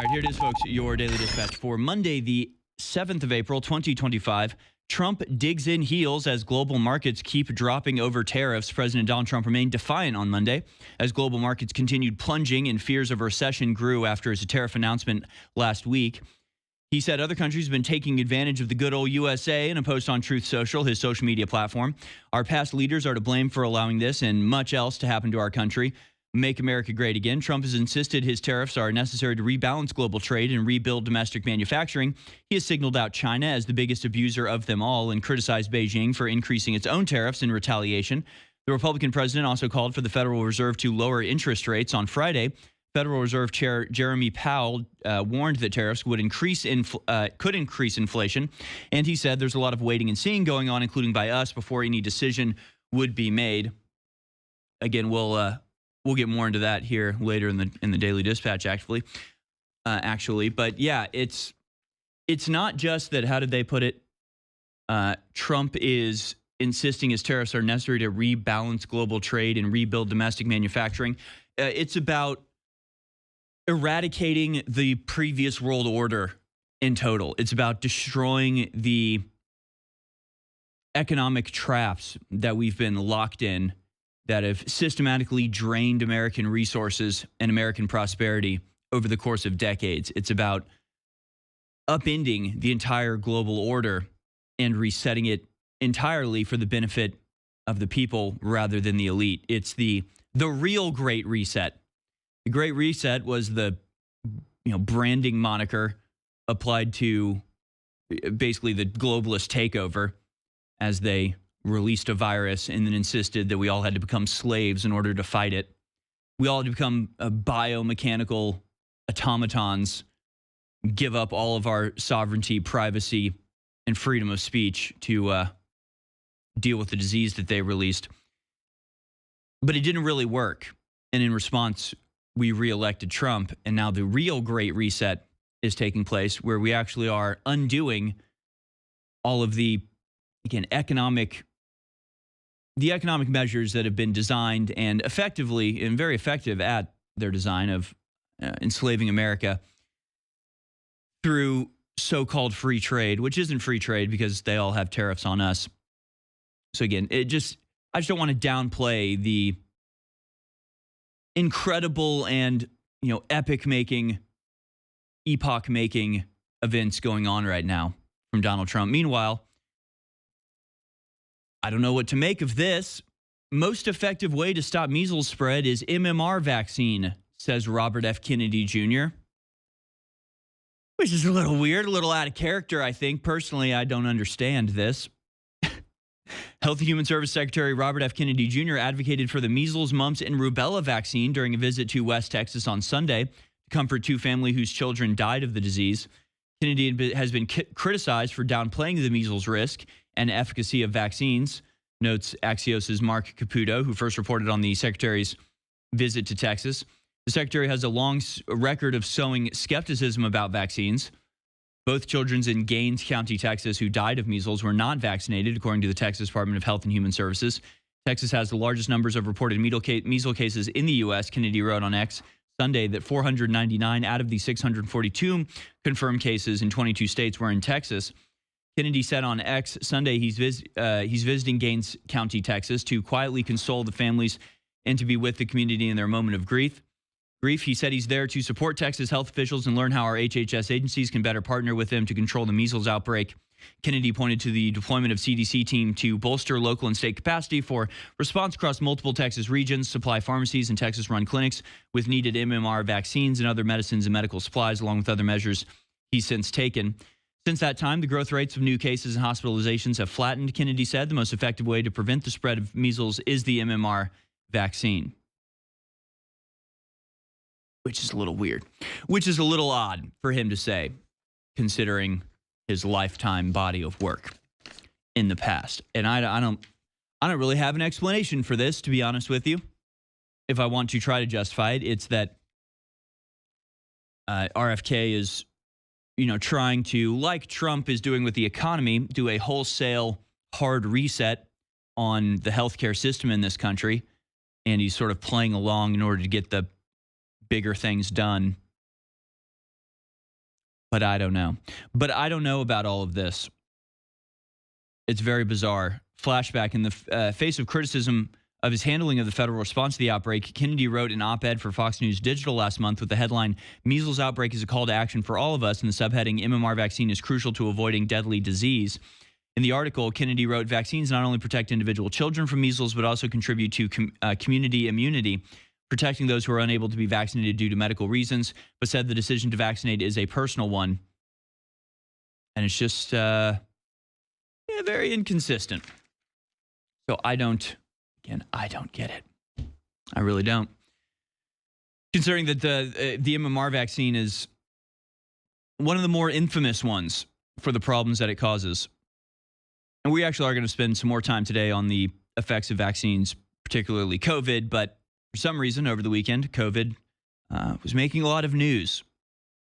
All right, here it is, folks. Your daily dispatch for Monday, the 7th of April, 2025. Trump digs in heels as global markets keep dropping over tariffs. President Donald Trump remained defiant on Monday as global markets continued plunging and fears of recession grew after his tariff announcement last week. He said other countries have been taking advantage of the good old USA in a post on Truth Social, his social media platform. Our past leaders are to blame for allowing this and much else to happen to our country. Make America great again. Trump has insisted his tariffs are necessary to rebalance global trade and rebuild domestic manufacturing. He has signaled out China as the biggest abuser of them all and criticized Beijing for increasing its own tariffs in retaliation. The Republican president also called for the Federal Reserve to lower interest rates on Friday. Federal Reserve Chair Jeremy Powell warned that tariffs could increase inflation, and he said there's a lot of waiting and seeing going on, including by us, before any decision would be made. Again, we'll get more into that here later in the Daily Dispatch, actually. But yeah, it's not just that. How did they put it? Trump is insisting his tariffs are necessary to rebalance global trade and rebuild domestic manufacturing. It's about eradicating the previous world order in total. It's about destroying the economic traps that we've been locked in that have systematically drained American resources and American prosperity over the course of decades. It's about upending the entire global order and resetting it entirely for the benefit of the people rather than the elite. It's the real Great Reset. The Great Reset was the branding moniker applied to basically the globalist takeover as they released a virus and then insisted that we all had to become slaves in order to fight it. We all had to become biomechanical automatons, give up all of our sovereignty, privacy, and freedom of speech to deal with the disease that they released. But it didn't really work. And in response, we reelected Trump. And now the real Great Reset is taking place, where we actually are undoing all of the, again, economic measures that have been designed and very effective at their design of enslaving America through so-called free trade, which isn't free trade because they all have tariffs on us. So again, I just don't want to downplay the incredible and epoch-making events going on right now from Donald Trump. Meanwhile, I don't know what to make of this. Most effective way to stop measles spread is MMR vaccine, says Robert F. Kennedy Jr., which is a little weird, a little out of character, I think. Personally, I don't understand this. Health and Human Service Secretary Robert F. Kennedy Jr. advocated for the measles, mumps, and rubella vaccine during a visit to West Texas on Sunday to comfort two families whose children died of the disease. Kennedy has been criticized for downplaying the measles risk and efficacy of vaccines, notes Axios' Mark Caputo, who first reported on the secretary's visit to Texas. The secretary has a long record of sowing skepticism about vaccines. Both children in Gaines County, Texas, who died of measles were not vaccinated, according to the Texas Department of Health and Human Services. Texas has the largest numbers of reported measles cases in the U.S., Kennedy wrote on X Sunday that 499 out of the 642 confirmed cases in 22 states were in Texas. Kennedy said on X Sunday he's visiting Gaines County, Texas, to quietly console the families and to be with the community in their moment of grief. He said he's there to support Texas health officials and learn how our HHS agencies can better partner with them to control the measles outbreak. Kennedy pointed to the deployment of CDC team to bolster local and state capacity for response across multiple Texas regions, supply pharmacies and Texas-run clinics with needed MMR vaccines and other medicines and medical supplies, along with other measures he's since taken. Since that time, the growth rates of new cases and hospitalizations have flattened, Kennedy said. The most effective way to prevent the spread of measles is the MMR vaccine. Which is a little weird, which is a little odd for him to say, considering his lifetime body of work in the past. And I don't really have an explanation for this, to be honest with you. If I want to try to justify it, it's that RFK is, trying to, like Trump is doing with the economy, do a wholesale hard reset on the healthcare system in this country. And he's sort of playing along in order to get the bigger things done But I don't know. But I don't know about all of this. It's very bizarre. Flashback: in the face of criticism of his handling of the federal response to the outbreak, Kennedy wrote an op-ed for Fox News Digital last month with the headline, "Measles outbreak is a call to action for all of us," and the subheading, "MMR vaccine is crucial to avoiding deadly disease." In the article, Kennedy wrote, "Vaccines not only protect individual children from measles, but also contribute to community immunity, protecting those who are unable to be vaccinated due to medical reasons," but said the decision to vaccinate is a personal one. And it's just very inconsistent. So I don't get it. I really don't. Considering that the MMR vaccine is one of the more infamous ones for the problems that it causes. And we actually are going to spend some more time today on the effects of vaccines, particularly COVID. But for some reason, over the weekend, COVID was making a lot of news.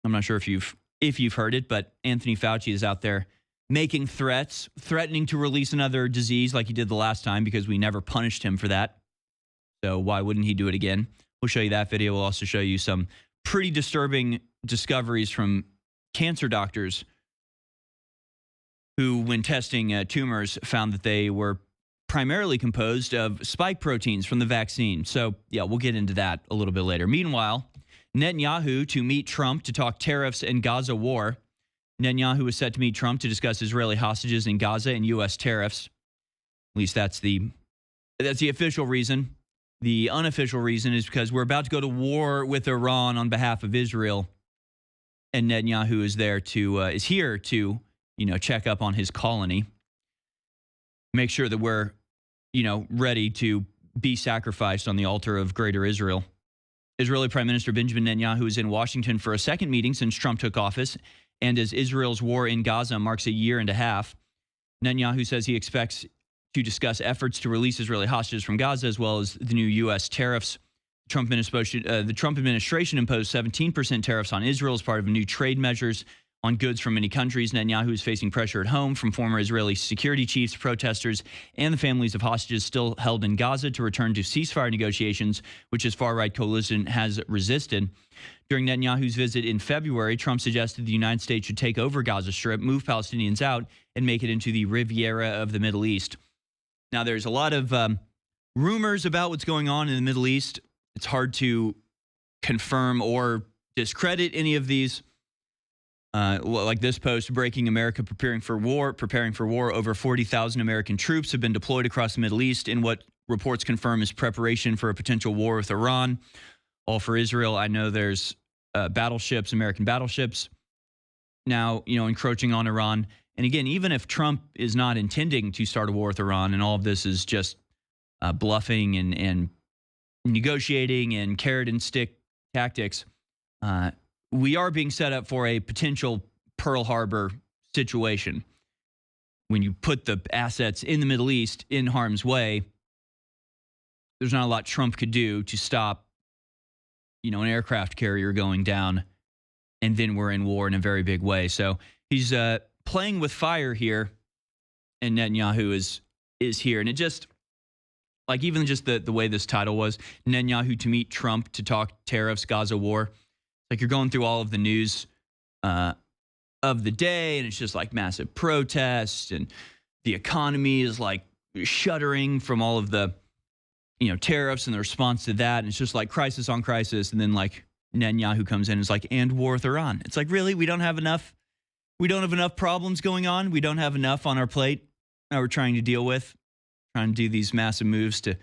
I'm not sure if you've heard it, but Anthony Fauci is out there making threats, threatening to release another disease like he did the last time, because we never punished him for that. So why wouldn't he do it again? We'll show you that video. We'll also show you some pretty disturbing discoveries from cancer doctors who, when testing tumors, found that they were primarily composed of spike proteins from the vaccine. So, yeah, we'll get into that a little bit later. Meanwhile, Netanyahu to meet Trump to talk tariffs and Gaza war. Netanyahu is set to meet Trump to discuss Israeli hostages in Gaza and U.S. tariffs. At least that's the official reason. The unofficial reason is because we're about to go to war with Iran on behalf of Israel, and Netanyahu is here to check up on his colony, make sure that we're ready to be sacrificed on the altar of Greater Israel. Israeli Prime Minister Benjamin Netanyahu is in Washington for a second meeting since Trump took office, and as Israel's war in Gaza marks a year and a half, Netanyahu says he expects to discuss efforts to release Israeli hostages from Gaza, as well as the new U.S. tariffs. The Trump administration imposed 17% tariffs on Israel as part of new trade measures on goods from many countries. Netanyahu is facing pressure at home from former Israeli security chiefs, protesters, and the families of hostages still held in Gaza to return to ceasefire negotiations, which his far-right coalition has resisted. During Netanyahu's visit in February, Trump suggested the United States should take over Gaza Strip, move Palestinians out, and make it into the Riviera of the Middle East. Now, there's a lot of rumors about what's going on in the Middle East. It's hard to confirm or discredit any of these. Like this post, breaking America preparing for war. Over 40,000 American troops have been deployed across the Middle East in what reports confirm is preparation for a potential war with Iran. All for Israel. I know there's American battleships now, encroaching on Iran. And again, even if Trump is not intending to start a war with Iran, and all of this is just bluffing and negotiating and carrot and stick tactics, we are being set up for a potential Pearl Harbor situation. When you put the assets in the Middle East in harm's way, there's not a lot Trump could do to stop, an aircraft carrier going down, and then we're in war in a very big way. So he's playing with fire here, and Netanyahu is here. And it just, like, even just the way this title was, Netanyahu to meet Trump to talk tariffs, Gaza war. Like, you're going through all of the news of the day, and it's just like massive protests, and the economy is like shuddering from all of the, tariffs and the response to that. And it's just like crisis on crisis. And then like Netanyahu comes in and is like, and war with Iran. It's like, really? We don't have enough problems going on. We don't have enough on our plate that we're trying to deal with, trying to do these massive moves to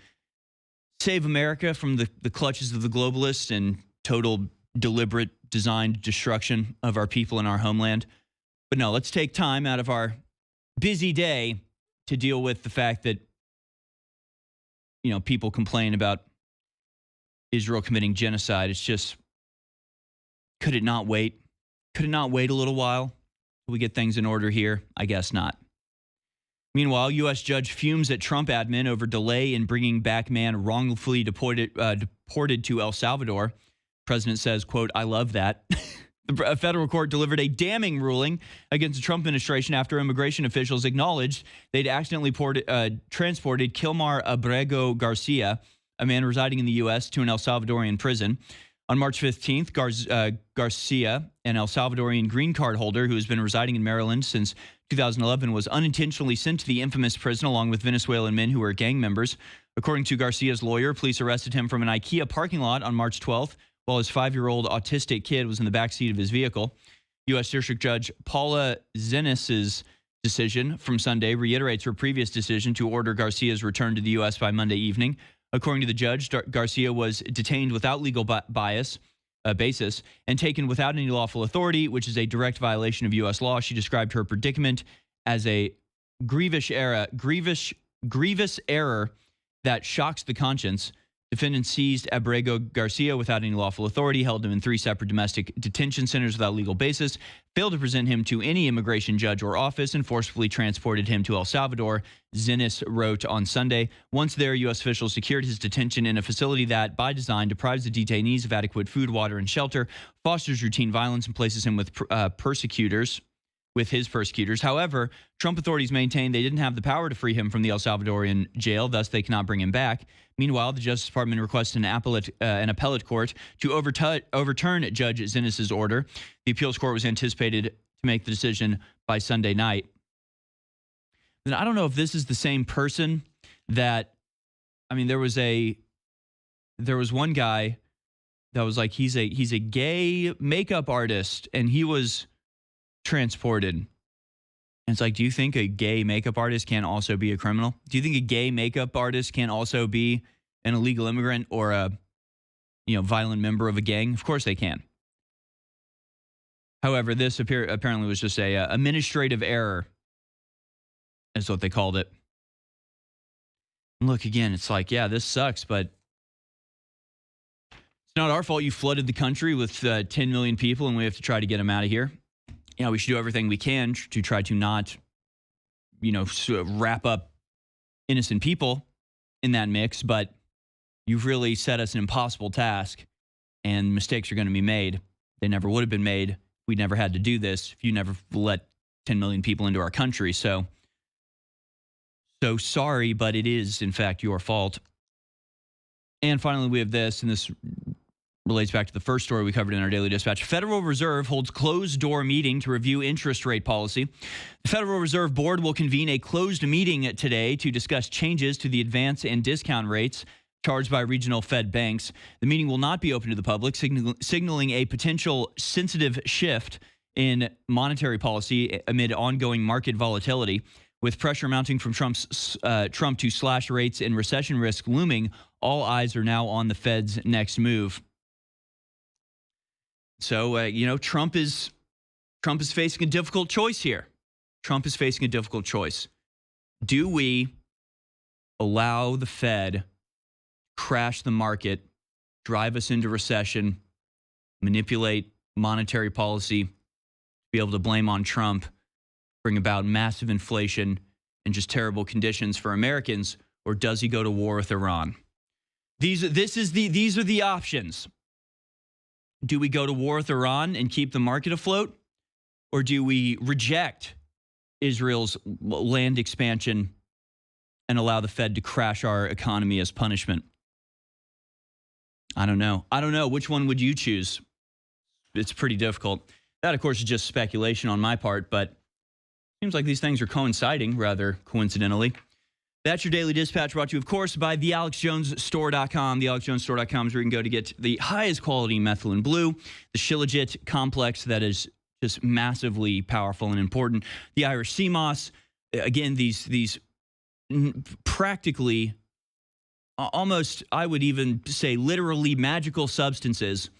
save America from the clutches of the globalists and total deliberate designed destruction of our people and our homeland. But no, let's take time out of our busy day to deal with the fact that, people complain about Israel committing genocide. It's just, could it not wait? Could it not wait a little while till we get things in order here? I guess not. Meanwhile, U.S. judge fumes at Trump admin over delay in bringing back man wrongfully deported to El Salvador. President says, quote, "I love that." A federal court delivered a damning ruling against the Trump administration after immigration officials acknowledged they'd accidentally transported Kilmar Abrego Garcia, a man residing in the U.S., to an El Salvadorian prison. On March 15th, Garcia, an El Salvadorian green card holder who has been residing in Maryland since 2011, was unintentionally sent to the infamous prison along with Venezuelan men who were gang members. According to Garcia's lawyer, police arrested him from an IKEA parking lot on March 12th while his 5-year-old autistic kid was in the backseat of his vehicle. U.S. District Judge Paula Zenas' decision from Sunday reiterates her previous decision to order Garcia's return to the U.S. by Monday evening. According to the judge, Garcia was detained without legal basis and taken without any lawful authority, which is a direct violation of U.S. law. She described her predicament as a grievous error that shocks the conscience. Defendants seized Abrego Garcia without any lawful authority, held him in 3 separate domestic detention centers without legal basis, failed to present him to any immigration judge or office, and forcefully transported him to El Salvador, Zenas wrote on Sunday. Once there, U.S. officials secured his detention in a facility that, by design, deprives the detainees of adequate food, water, and shelter, fosters routine violence, and places him with his persecutors. However, Trump authorities maintain they didn't have the power to free him from the El Salvadorian jail, thus they cannot bring him back. Meanwhile, the Justice Department requested an appellate court to overturn Judge Zenas' order. The appeals court was anticipated to make the decision by Sunday night. And I don't know if this is the same person that, I mean, there was one guy that was like, he's a gay makeup artist, and he was transported. And it's like, do you think a gay makeup artist can also be a criminal? Do you think a gay makeup artist can also be an illegal immigrant or a violent member of a gang? Of course they can. However, this apparently was just a administrative error, is what they called it. And look, again, it's like, yeah, this sucks, but it's not our fault you flooded the country with 10 million people and we have to try to get them out of here. We should do everything we can to try to not, wrap up innocent people in that mix. But you've really set us an impossible task, and mistakes are going to be made. They never would have been made. We never had to do this if you never let 10 million people into our country. So sorry, but it is, in fact, your fault. And finally, we have this, and this relates back to the first story we covered in our Daily Dispatch. Federal Reserve holds closed-door meeting to review interest rate policy. The Federal Reserve Board will convene a closed meeting today to discuss changes to the advance and discount rates charged by regional Fed banks. The meeting will not be open to the public, signaling a potential sensitive shift in monetary policy amid ongoing market volatility. With pressure mounting from Trump to slash rates and recession risk looming, all eyes are now on the Fed's next move. So, Trump is facing a difficult choice here. Trump is facing a difficult choice. Do we allow the Fed crash the market, drive us into recession, manipulate monetary policy, be able to blame on Trump, bring about massive inflation and just terrible conditions for Americans, or does he go to war with Iran? These are the options. Do we go to war with Iran and keep the market afloat? Or do we reject Israel's land expansion and allow the Fed to crash our economy as punishment? I don't know. Which one would you choose? It's pretty difficult. That, of course, is just speculation on my part, but it seems like these things are coinciding rather coincidentally. That's your Daily Dispatch, brought to you, of course, by thealexjonesstore.com. Thealexjonesstore.com is where you can go to get the highest quality methylene blue, the Shilajit complex that is just massively powerful and important. The Irish sea moss, again, these practically, almost, I would even say literally magical substances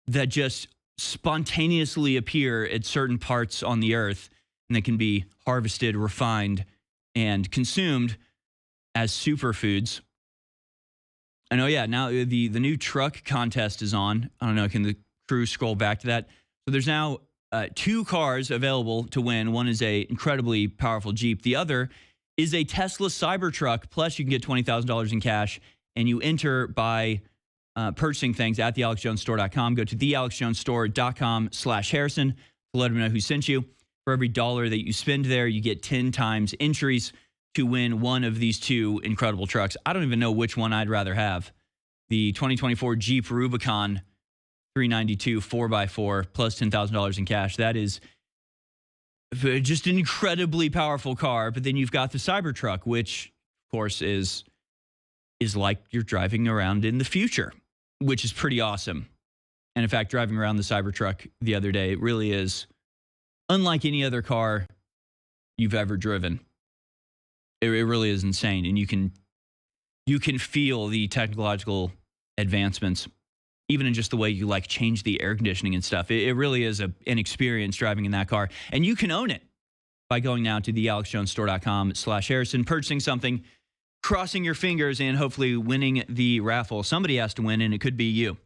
that just spontaneously appear at certain parts on the earth, and they can be harvested, refined, and consumed as superfoods. I know, yeah, now the new truck contest is on. I don't know, can the crew scroll back to that? So there's now 2 cars available to win. One is a incredibly powerful Jeep. The other is a Tesla Cybertruck. Plus, you can get $20,000 in cash, and you enter by purchasing things at thealexjonesstore.com. Go to thealexjonesstore.com/Harrison to let them know who sent you. For every $1 that you spend there, you get 10 times entries to win one of these 2 incredible trucks. I don't even know which one I'd rather have. The 2024 Jeep Rubicon 392 4x4 plus $10,000 in cash. That is just an incredibly powerful car. But then you've got the Cybertruck, which, of course, is like you're driving around in the future, which is pretty awesome. And in fact, driving around the Cybertruck the other day, it really is unlike any other car you've ever driven. It really is insane. And you can feel the technological advancements, even in just the way you like change the air conditioning and stuff. It really is an experience driving in that car. And you can own it by going now to thealexjonesstore.com/Harrison, purchasing something, crossing your fingers, and hopefully winning the raffle. Somebody has to win, and it could be you.